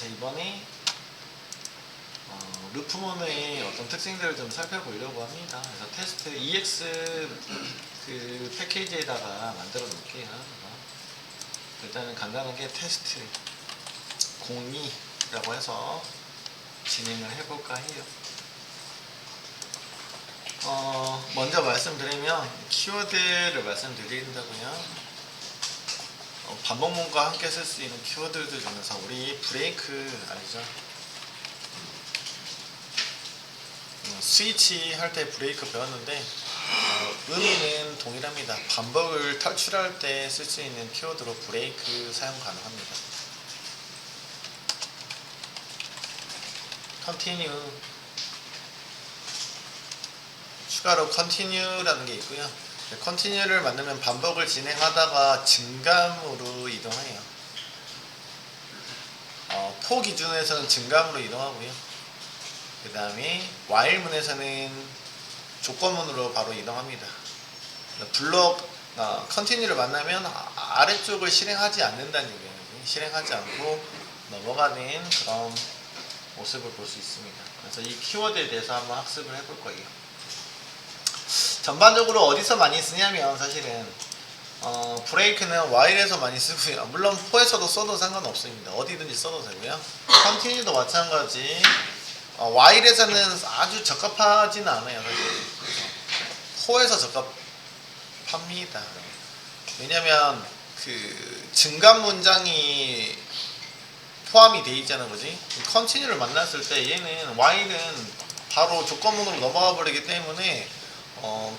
자, 이번에 루프몬의 어떤 특징들을 좀 살펴보려고 합니다. 그래서 테스트 EX 그 패키지에다가 만들어 놓을게요. 일단은 간단하게 테스트 02라고 해서 진행을 해볼까 해요. 먼저 말씀드리면 키워드를 말씀드린다고요. 반복문과 함께 쓸 수 있는 키워드들 중에서 우리 브레이크 알죠? 스위치 할 때 브레이크 배웠는데 의미는 동일합니다. 반복을 탈출할 때 쓸 수 있는 키워드로 브레이크 사용 가능합니다. continue 추가로 continue라는 게 있고요. continue를 만들면 반복을 진행하다가 증감으로 이동해요. 포 기준에서는 증감으로 이동하고요. 그 다음에 while문에서는 조건문으로 바로 이동합니다. 블록 continue를 만나면 아래쪽을 실행하지 않는다는 얘기예요. 실행하지 않고 넘어가는 그런 모습을 볼 수 있습니다. 그래서 이 키워드에 대해서 한번 학습을 해볼 거예요. 전반적으로 어디서 많이 쓰냐면 사실은 브레이크는 while에서 많이 쓰고요. 물론 포에서도 써도 상관없습니다. 어디든지 써도 되고요. continue도 마찬가지. while에서는 아주 적합하지는 않아요. 사실. 포에서 적합합니다. 왜냐면 그 증감 문장이 포함이 돼 있잖아, 그지? continue를 만났을 때 얘는 while은 바로 조건문으로 넘어가 버리기 때문에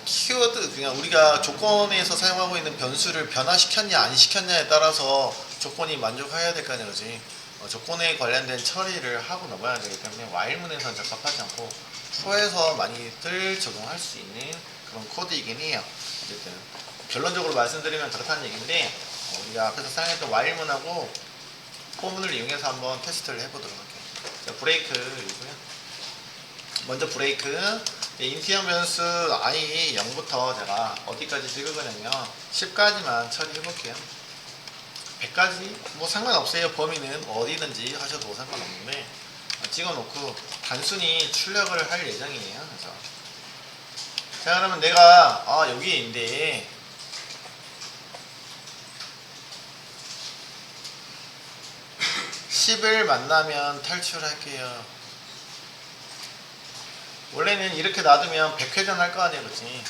키워드 그냥 우리가 조건에서 사용하고 있는 변수를 변화시켰냐 안 시켰냐에 따라서 조건이 만족해야 될 거 아니야, 그지? 조건에 관련된 처리를 하고 넘어야 되기 때문에 while문에서는 적합하지 않고 포에서 많이들 적용할 수 있는 그런 코드이긴 해요. 어쨌든 결론적으로 말씀드리면 그렇다는 얘기인데 우리가 앞에서 사용했던 while문하고 포문을 이용해서 한번 테스트를 해보도록 할게요. 자, 브레이크이고요. 먼저 브레이크 인티어 변수 i 0부터 제가 어디까지 찍을 거냐면 10까지만 처리해 볼게요. 100까지 뭐 상관없어요. 범위는 어디든지 하셔도 상관없는데 찍어 놓고 단순히 출력을 할 예정이에요. 그래서 자, 그러면 내가 여기에 있는데 (10을) 만나면 탈출할게요. 원래는 이렇게 놔두면 100회전 할 거 아니에요, 그치?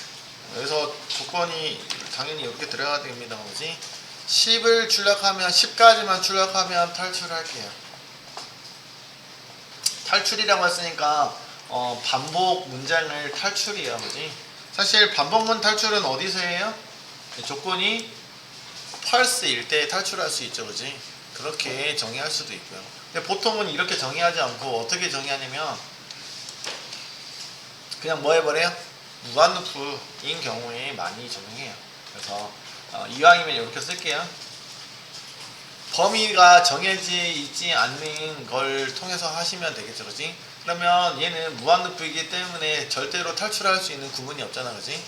그래서 조건이 당연히 이렇게 들어가야 됩니다, 그치? 10을 출력하면 10까지만 출력하면 탈출할게요. 탈출이라고 했으니까 반복 문장을 탈출이에요, 그치? 사실 반복문 탈출은 어디서 해요? 조건이 false일 때 탈출할 수 있죠, 그치? 그렇게 정의할 수도 있고요. 근데 보통은 이렇게 정의하지 않고 어떻게 정의하냐면 그냥 뭐 해버려요? 무한루프인 경우에 많이 적용해요. 그래서 이왕이면 이렇게 쓸게요. 범위가 정해져 있지 않는 걸 통해서 하시면 되겠죠, 그렇지? 그러면 얘는 무한루프이기 때문에 절대로 탈출할 수 있는 구문이 없잖아, 그렇지?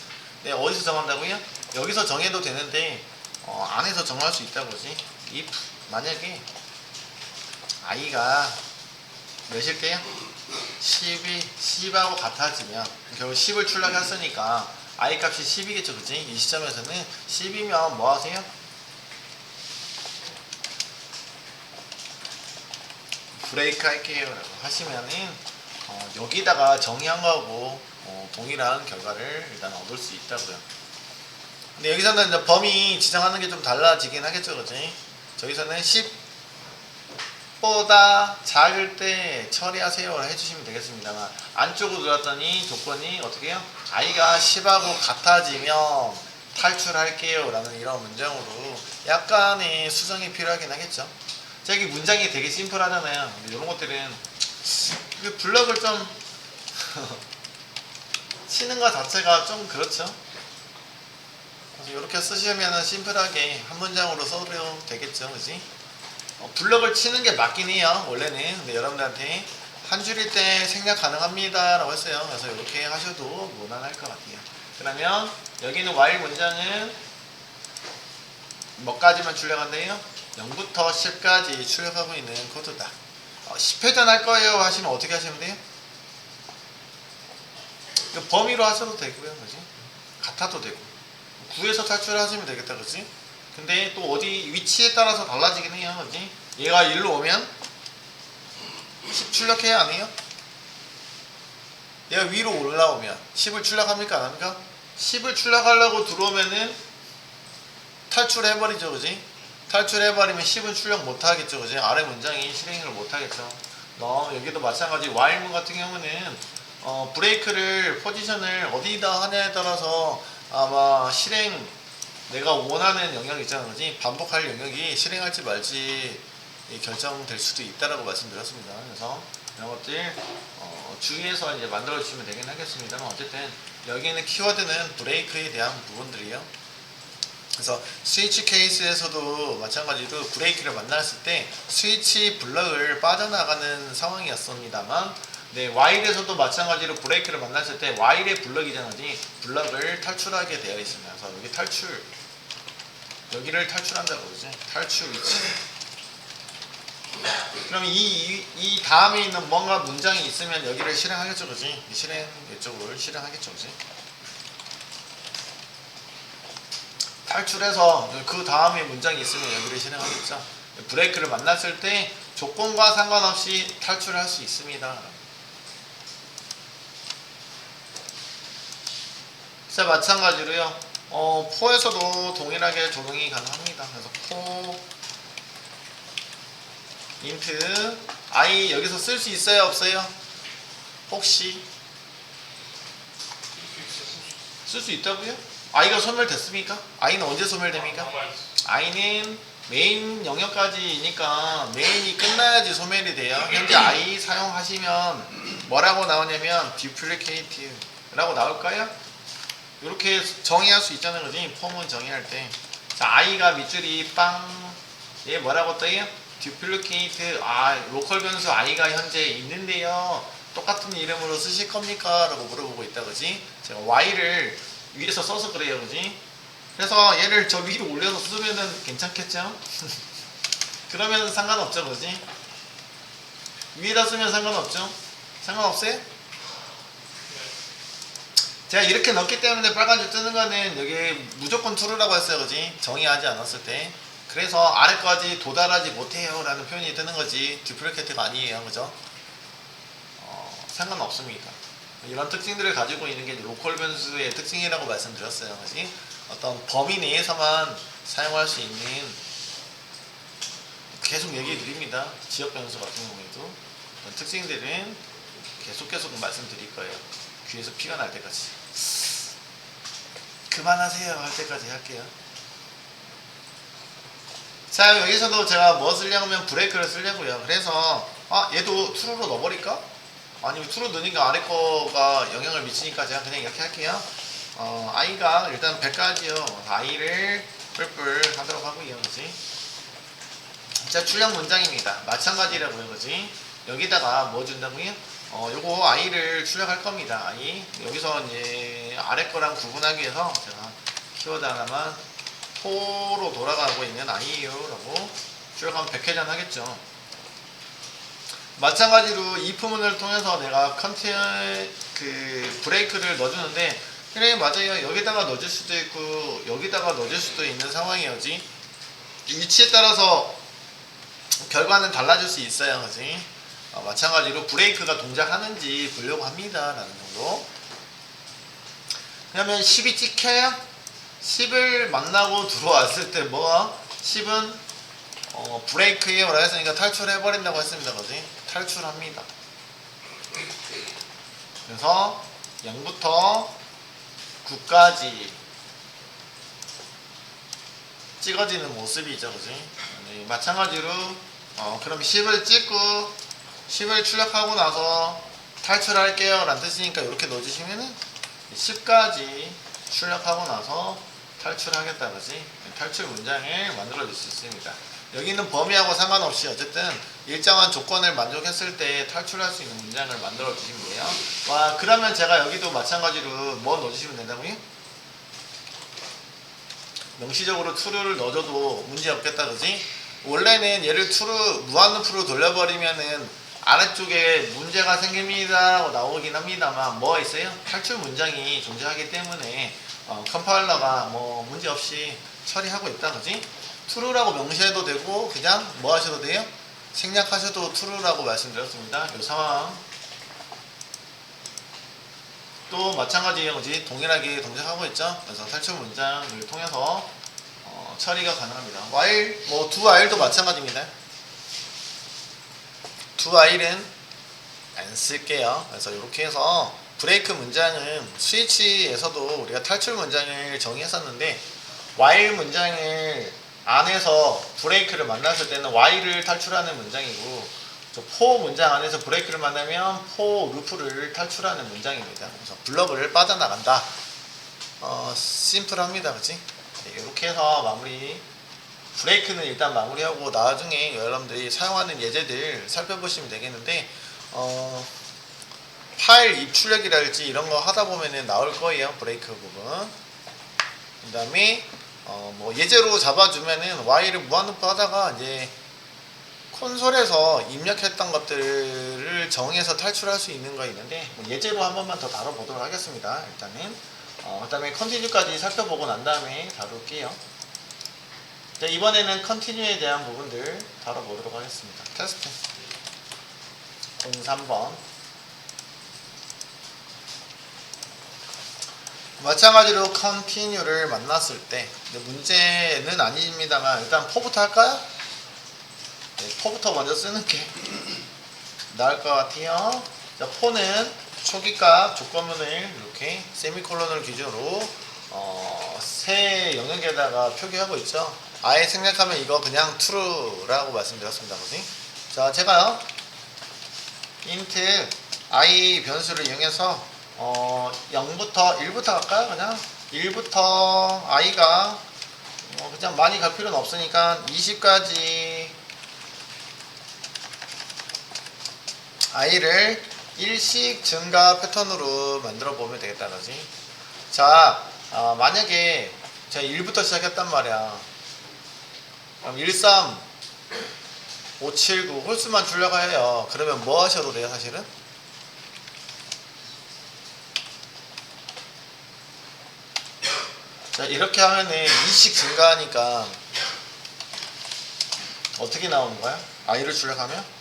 네, 어디서 정한다고요? 여기서 정해도 되는데 안에서 정할 수 있다고, 그렇지? if 만약에 i가 몇일게요? 10하고 같아지면 결국 10을 출력했으니까 i 값이 10이겠죠, 그치? 이 시점에서는 10이면 뭐 하세요? 브레이크 할게요 라고 하시면은 여기다가 정의한 거하고 동일한 결과를 일단 얻을 수 있다고요. 근데 여기서는 이제 범위 지정하는 게 좀 달라지긴 하겠죠, 그치? 저기서는 10보다 작을 때 처리하세요 해주시면 되겠습니다만 안쪽으로 들어왔더니 조건이 어떻게 해요? i가 10하고 같아지면 탈출할게요 라는 이런 문장으로 약간의 수정이 필요하긴 하겠죠. 자, 여기 문장이 되게 심플하잖아요. 근데 이런 것들은 블럭을 좀 치는 것 자체가 좀 그렇죠. 그래서 이렇게 쓰시면 심플하게 한 문장으로 써도 되겠죠, 그지? 블럭을 치는 게 맞긴 해요, 원래는. 근데 여러분들한테 한 줄일 때 생략 가능합니다 라고 했어요. 그래서 이렇게 하셔도 무난할 것 같아요. 그러면 여기는 while 문장은 뭐까지만 출력한대요? 0부터 10까지 출력하고 있는 코드다. 10회전 할 거예요 하시면 어떻게 하시면 돼요? 범위로 하셔도 되고요, 그지? 같아도 되고 9에서 탈출하시면 되겠다, 그지? 근데 또 어디 위치에 따라서 달라지긴 해요, 그지? 얘가 1로 오면 10 출력해야 안 해요? 얘가 위로 올라오면 10을 출력합니까, 안 합니까? 10을 출력하려고 들어오면은 탈출해버리죠, 그지? 탈출해버리면 10은 출력 못하겠죠, 그지? 아래 문장이 실행을 못하겠죠. 여기도 마찬가지 while문 같은 경우는 브레이크를 포지션을 어디다 하냐에 따라서 아마 실행 내가 원하는 영역이 있잖아, 그지? 반복할 영역이 실행할지 말지 결정될 수도 있다라고 말씀드렸습니다. 그래서 이런 것들 주의해서 이제 만들어 주시면 되긴 하겠습니다만 어쨌든 여기 있는 키워드는 브레이크에 대한 부분들이요. 그래서 스위치 케이스에서도 마찬가지로 브레이크를 만났을 때 스위치 블럭을 빠져나가는 상황이었습니다만 네, 와일에서도 마찬가지로 브레이크를 만났을 때 와일의 블럭이잖아요. 블럭을 탈출하게 되어 있습니다. 그래서 여기 탈출, 여기를 탈출한다고 그러죠. 탈출 위치. 그럼 이 다음에 있는 뭔가 문장이 있으면 여기를 실행하겠죠, 그지? 실행 이쪽을 실행하겠죠, 그지? 탈출해서 그 다음에 문장이 있으면 여기를 실행하겠죠. 브레이크를 만났을 때 조건과 상관없이 탈출할 수 있습니다. 자, 마찬가지로요. 포에서도 동일하게 적용이 가능합니다. 그래서 포 인트 i 여기서 쓸 수 있어요, 없어요? 혹시 쓸 수 있다고요? i가 소멸됐습니까? i는 언제 소멸됩니까? i는 메인 영역까지니까 메인이 끝나야지 소멸이 돼요. 현재 i 사용하시면 뭐라고 나오냐면 duplicate 라고 나올까요? 이렇게 정의할 수 있잖아요, 그지? 폼은 정의할 때. 자, i가 밑줄이 빵. 얘 뭐라고 떠요? duplicate. 로컬 변수 i가 현재 있는데요. 똑같은 이름으로 쓰실 겁니까? 라고 물어보고 있다, 그지? 제가 y를 위에서 써서 그래요, 그지? 그래서 얘를 저 위로 올려서 쓰면은 괜찮겠죠? 그러면 상관없죠, 그지? 위에다 쓰면 상관없죠? 상관없어요? 제가 이렇게 넣기 때문에 빨간줄 뜨는 거는 여기 무조건 true라고 했어요, 그지? 정의하지 않았을 때. 그래서 아래까지 도달하지 못해요 라는 표현이 뜨는 거지 duplicate가 아니에요, 그죠? 상관없습니다. 이런 특징들을 가지고 있는 게 로컬 변수의 특징이라고 말씀드렸어요, 그지? 어떤 범위 내에서만 사용할 수 있는, 계속 얘기해 드립니다. 지역 변수 같은 경우에도 특징들은 계속 말씀드릴 거예요. 귀에서 피가 날 때까지. 그만하세요 할 때까지 할게요. 자, 여기서도 제가 뭐 쓰려면 브레이크를 쓰려고요. 그래서 얘도 true로 넣어버릴까? 아니면 true 넣으니까 아래 거가 영향을 미치니까 제가 그냥 이렇게 할게요. i가 일단 100까지요. i를 뿔뿔 하도록 하고요, 그지? 자, 출력 문장입니다. 마찬가지라고요, 그지? 여기다가 뭐 준다고요? 요거 i를 출력할 겁니다. i 여기서 이제 아래 거랑 구분하기 위해서 제가 키워드 하나만 포로 돌아가고 있는 i에요라고 출력하면 100회전 하겠죠. 마찬가지로 if문을 통해서 내가 브레이크를 넣어주는데, 그래 맞아요, 여기다가 넣어줄 수도 있고 여기다가 넣어줄 수도 있는 상황이었지. 위치에 따라서 결과는 달라질 수 있어요, 그지? 마찬가지로 브레이크가 동작하는지 보려고 합니다 라는 정도. 그러면 10이 찍혀요? 10을 만나고 들어왔을 때 뭐가? 10은 브레이크에요 라고 했으니까 탈출해버린다고 했습니다, 그지? 탈출합니다. 그래서 0부터 9까지 찍어지는 모습이죠, 그지? 네, 마찬가지로 그럼 10을 찍고 10을 출력하고 나서 탈출할게요 라는 뜻이니까 이렇게 넣어주시면은 10까지 출력하고 나서 탈출하겠다, 그지? 탈출 문장을 만들어 줄 수 있습니다. 여기 있는 범위하고 상관없이 어쨌든 일정한 조건을 만족했을 때 탈출할 수 있는 문장을 만들어 주시면 돼요. 그러면 제가 여기도 마찬가지로 뭐 넣어주시면 된다고요? 명시적으로 true를 넣어줘도 문제 없겠다, 그지? 원래는 얘를 무한루프로 돌려버리면은 아래쪽에 문제가 생깁니다라고 나오긴 합니다만 뭐 있어요? 탈출 문장이 존재하기 때문에 컴파일러가 뭐 문제 없이 처리하고 있다, 그지? true라고 명시해도 되고 그냥 뭐 하셔도 돼요? 생략하셔도 true라고 말씀드렸습니다. 이 상황 또 마찬가지예요, 그지? 동일하게 동작하고 있죠. 그래서 탈출 문장을 통해서 처리가 가능합니다. while 뭐 do while도 마찬가지입니다. do while은 안 쓸게요. 그래서 이렇게 해서 브레이크 문장은 스위치에서도 우리가 탈출 문장을 정의했었는데 while 문장을 안에서 브레이크를 만났을 때는 while을 탈출하는 문장이고 for 문장 안에서 브레이크를 만나면 for 루프를 탈출하는 문장입니다. 그래서 블럭을 빠져나간다. 심플합니다, 그치? 이렇게 해서 마무리. 브레이크는 일단 마무리하고 나중에 여러분들이 사용하는 예제들 살펴보시면 되겠는데 파일 입출력이랄지 이런 거 하다 보면은 나올 거예요, 브레이크 부분. 그 다음에 뭐 예제로 잡아주면은 while을 무한루프 하다가 이제 콘솔에서 입력했던 것들을 정해서 탈출할 수 있는 거 있는데 뭐 예제로 한 번만 더 다뤄보도록 하겠습니다. 일단은 그 다음에 컨티뉴까지 살펴보고 난 다음에 다룰게요. 자, 이번에는 컨티뉴에 대한 부분들 다뤄보도록 하겠습니다. 테스트 03번 마찬가지로 컨티뉴를 만났을 때 문제는 아닙니다만 일단 포부터 할까요? 네, 포부터 먼저 쓰는 게 나을 것 같아요. 자, 포는 초기값 조건문을 이렇게 세미콜론을 기준으로 세 영역에다가 표기하고 있죠. 아예 생략하면 이거 그냥 true라고 말씀드렸습니다. 그지? 자, 제가요 int i 변수를 이용해서 0부터 1부터 갈까요? 그냥 1부터 i가 그냥 많이 갈 필요는 없으니까 20까지 i를 일씩 증가 패턴으로 만들어 보면 되겠다, 그지? 자, 만약에 제가 1부터 시작했단 말이야. 그럼 13, 579 홀수만 주려고 해요. 그러면 뭐 하셔도 돼요, 사실은? 자, 이렇게 하면은 2씩 증가하니까 어떻게 나오는 거야? i를 출력하면?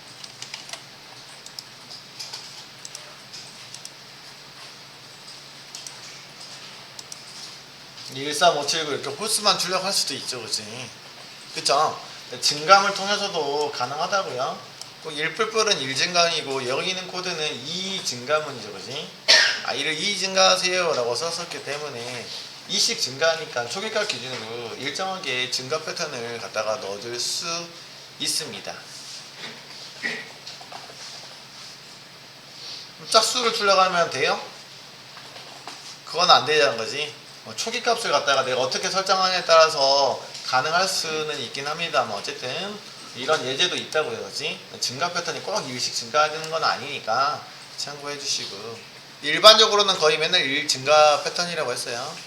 13579 이렇게 홀수만 출력할 수도 있죠, 그치? 그쵸? 증감을 통해서도 가능하다고요. 꼭 1뿔뿔은 1증감이고 여기 있는 코드는 2증감문이죠, 그치? i를 2 증가하세요 라고 썼었기 때문에 2씩 증가하니까 초기값 기준으로 일정하게 증가 패턴을 갖다가 넣어줄 수 있습니다. 짝수를 출력하면 돼요? 그건 안 되자는 거지. 초기 값을 갖다가 내가 어떻게 설정하냐에 따라서 가능할 수는 있긴 합니다만 어쨌든 이런 예제도 있다고요, 그렇지? 증가 패턴이 꼭 1씩 증가하는 건 아니니까 참고해 주시고 일반적으로는 거의 맨날 1 증가 패턴이라고 했어요.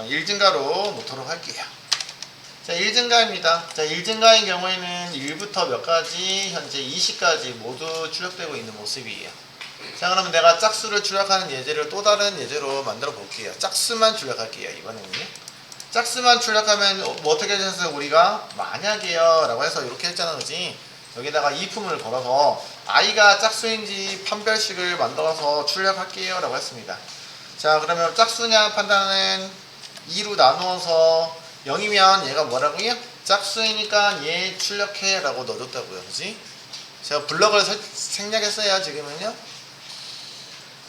1 증가로 놓도록 할게요. 자, 1 증가입니다. 자, 1 증가인 경우에는 1부터 몇 가지 현재 20까지 모두 출력되고 있는 모습이에요. 자, 그러면 내가 짝수를 출력하는 예제를 또 다른 예제로 만들어 볼게요. 짝수만 출력할게요, 이번에는요. 짝수만 출력하면 뭐 어떻게 해서 우리가 만약에요 라고 해서 이렇게 했잖아, 그지? 여기다가 if문을 걸어서 i가 짝수인지 판별식을 만들어서 출력할게요 라고 했습니다. 자, 그러면 짝수냐 판단은 2로 나누어서 0이면 얘가 뭐라고요? 짝수이니까 얘 출력해 라고 넣어줬다고요, 그지? 제가 블럭을 생략했어요, 지금은요.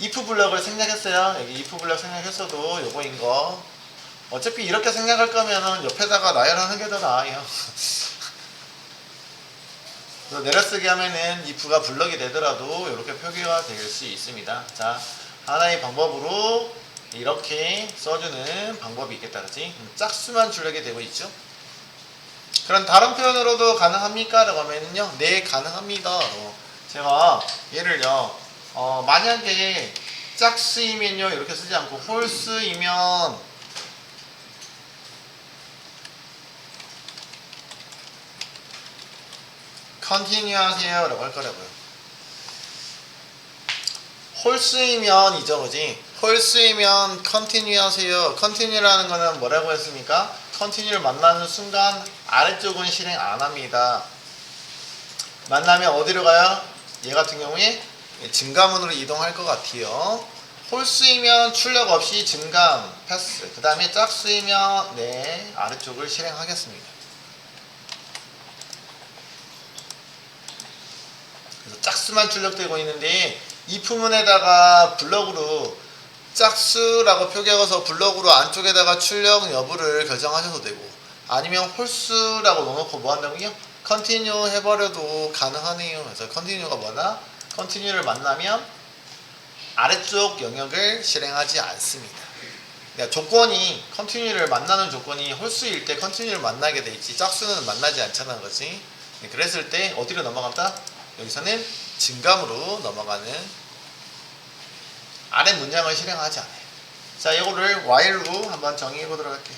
if 블럭을 생략했어요. 여기 if 블럭 생략했어도 요거인 거. 어차피 이렇게 생략할 거면은 옆에다가 나열하는 게 더 나아요. 그래서 내려쓰기 하면은 if가 블럭이 되더라도 이렇게 표기가 될 수 있습니다. 자, 하나의 방법으로 이렇게 써주는 방법이 있겠다, 그치? 짝수만 출력이 되고 있죠. 그럼 다른 표현으로도 가능합니까? 라고 하면요, 네, 가능합니다. 제가 얘를요, 만약에 짝수이면요 이렇게 쓰지 않고 홀수이면 컨티뉴 하세요 라고 할 거라고요. 홀수이면 이죠, 그지? 홀수이면 컨티뉴 하세요. 컨티뉴라는 거는 뭐라고 했습니까? 컨티뉴를 만나는 순간 아래쪽은 실행 안 합니다. 만나면 어디로 가요? 얘 같은 경우에 증가문으로 이동할 것 같아요. 홀수이면 출력 없이 증감 패스. 그 다음에 짝수이면 네 아래쪽을 실행하겠습니다. 그래서 짝수만 출력되고 있는데 if문에다가 블럭으로 짝수라고 표기해서 블럭으로 안쪽에다가 출력 여부를 결정하셔도 되고, 아니면 홀수라고 넣어놓고 뭐 한다고요? 컨티뉴 해버려도 가능하네요. 그래서 컨티뉴가 뭐나? 컨티뉴를 만나면 아래쪽 영역을 실행하지 않습니다. 그러니까 조건이, 컨티뉴를 만나는 조건이 홀수일 때 컨티뉴를 만나게 돼 있지 짝수는 만나지 않잖아, 거지? 그랬을 때 어디로 넘어간다? 여기서는 증감으로 넘어가는 아래 문장을 실행하지 않아요. 자, 이거를 while로 한번 정의해 보도록 할게요.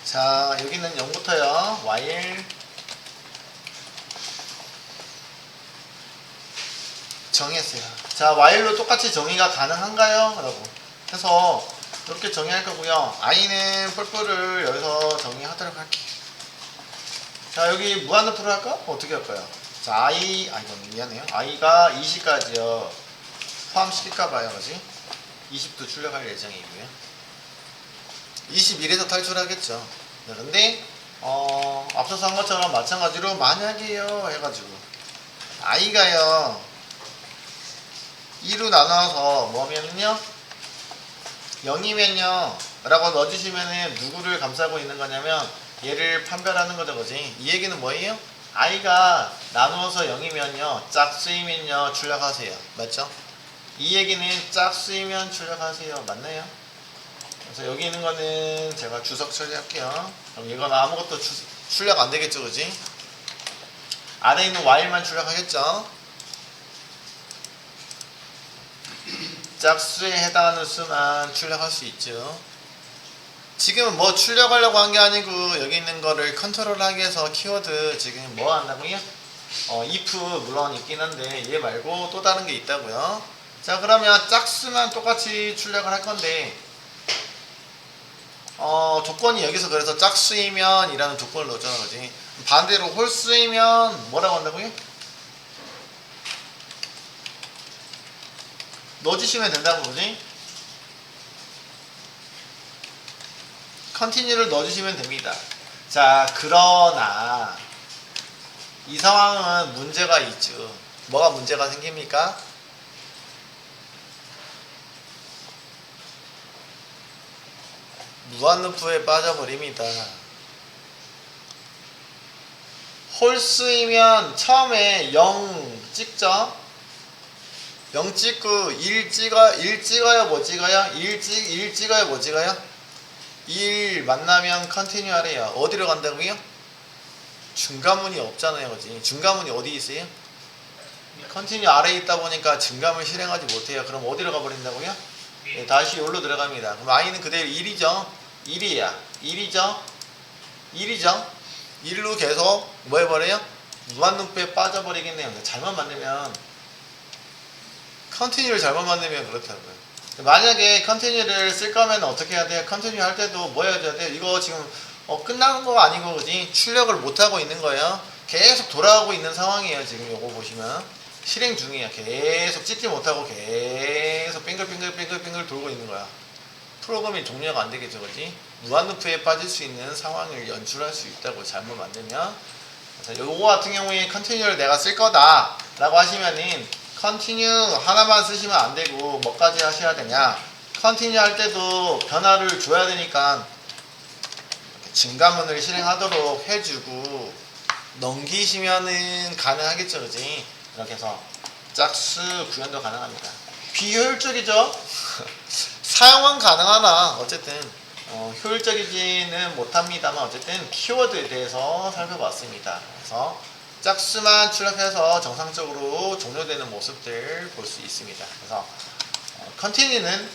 자, 여기는 0부터요. while 정의했어요. 자, while로 똑같이 정의가 가능한가요? 라고 해서 이렇게 정의할 거고요. i는 뿔뿔을 여기서 정의하도록 할게요. 자, 여기 무한루프로 할까? 어떻게 할까요? 자, 이건 미안해요. i가 20까지요. 포함시킬까봐요, 그지? 20도 출력할 예정이고요. 21에서 탈출하겠죠. 근데, 앞서서 한 것처럼 마찬가지로 만약에요 해가지고, i가요, 2로 나눠서 뭐면요? 0이면요, 라고 넣어주시면은 누구를 감싸고 있는 거냐면, 얘를 판별하는 거죠, 그지? 이 얘기는 뭐예요? i가 나누어서 0이면요 짝수이면요 출력하세요. 맞죠? 이 얘기는 짝수이면 출력하세요. 맞나요? 그래서 여기 있는 거는 제가 주석 처리할게요. 그럼 이건 아무것도 출력 안 되겠죠, 그지? 아래에 있는 while만 출력하겠죠? 짝수에 해당하는 수만 출력할 수 있죠. 지금 뭐 출력하려고 한 게 아니고 여기 있는 거를 컨트롤하기 위해서 키워드 지금 뭐 한다고요? if 물론 있긴 한데 얘 말고 또 다른 게 있다고요. 자, 그러면 짝수만 똑같이 출력을 할 건데 조건이 여기서 그래서 짝수이면 이라는 조건을 넣었잖아, 그지? 반대로 홀수이면 뭐라고 한다고요? 넣어주시면 된다고, 그지? 컨티뉴를 넣어주시면 됩니다. 자, 그러나 이 상황은 문제가 있죠. 뭐가 문제가 생깁니까? 무한루프에 빠져버립니다. 홀수이면 처음에 0 찍죠? 0 찍고 1 찍어요, 뭐 찍어요? 1 찍어요, 뭐 찍어요? 1 만나면 컨티뉴 하래요. 어디로 간다고요? 중간문이 없잖아요, 그지? 중간문이 어디 있어요? 컨티뉴 아래에 있다 보니까 증감을 실행하지 못해요. 그럼 어디로 가버린다고요? 네, 다시 여기로 들어갑니다. 그럼 i는 그대로 1이죠? 1이야. 1이죠? 1이죠? 1로 계속 뭐 해버려요? 무한루프에 빠져버리겠네요. 잘못 만들면, 컨티뉴를 잘못 만들면 그렇다고요. 만약에 컨티뉴를 쓸 거면 어떻게 해야 돼요? 컨티뉴 할 때도 뭐 해야 돼요? 이거 지금 끝나는 거 아니고, 그지? 출력을 못하고 있는 거예요. 계속 돌아가고 있는 상황이에요. 지금 요거 보시면 실행 중이에요. 계속 찍지 못하고 계속 빙글빙글 돌고 있는 거야. 프로그램이 종료가 안 되겠죠, 그지? 무한루프에 빠질 수 있는 상황을 연출할 수 있다고 잘못 만들면. 그래서 요거 같은 경우에 컨티뉴를 내가 쓸 거다 라고 하시면은 컨티뉴 하나만 쓰시면 안 되고 뭐까지 하셔야 되냐? 컨티뉴 할 때도 변화를 줘야 되니까 증가문을 실행하도록 해주고 넘기시면은 가능하겠죠, 그지? 이렇게 해서 짝수 구현도 가능합니다. 비효율적이죠? 사용은 가능하나 어쨌든 효율적이지는 못합니다만 어쨌든 키워드에 대해서 살펴봤습니다. 그래서 짝수만 출력해서 정상적으로 종료되는 모습들 볼 수 있습니다. 그래서 컨티뉴는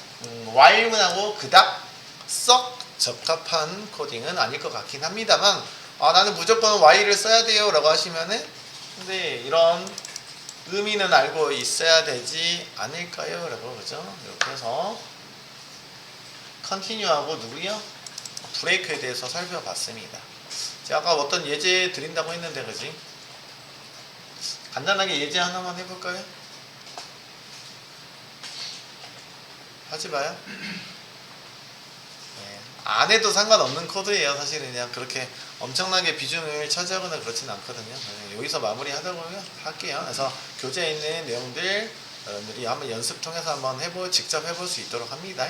while문하고 그닥 썩 적합한 코딩은 아닐 것 같긴 합니다만 나는 무조건 Y를 써야 돼요 라고 하시면은 근데 이런 의미는 알고 있어야 되지 않을까요? 라고 그죠? 이렇게 해서 컨티뉴하고 누구요? 브레이크에 대해서 살펴봤습니다. 제가 아까 어떤 예제 드린다고 했는데 그지? 간단하게 예제 하나만 해볼까요? 하지 마요. 네. 안 해도 상관없는 코드예요. 사실은 그냥 그렇게 엄청나게 비중을 차지하거나 그렇진 않거든요. 네. 여기서 마무리 하도록 할게요. 그래서 교재에 있는 내용들 여러분들이 한번 연습 통해서 한번 직접 해볼 수 있도록 합니다.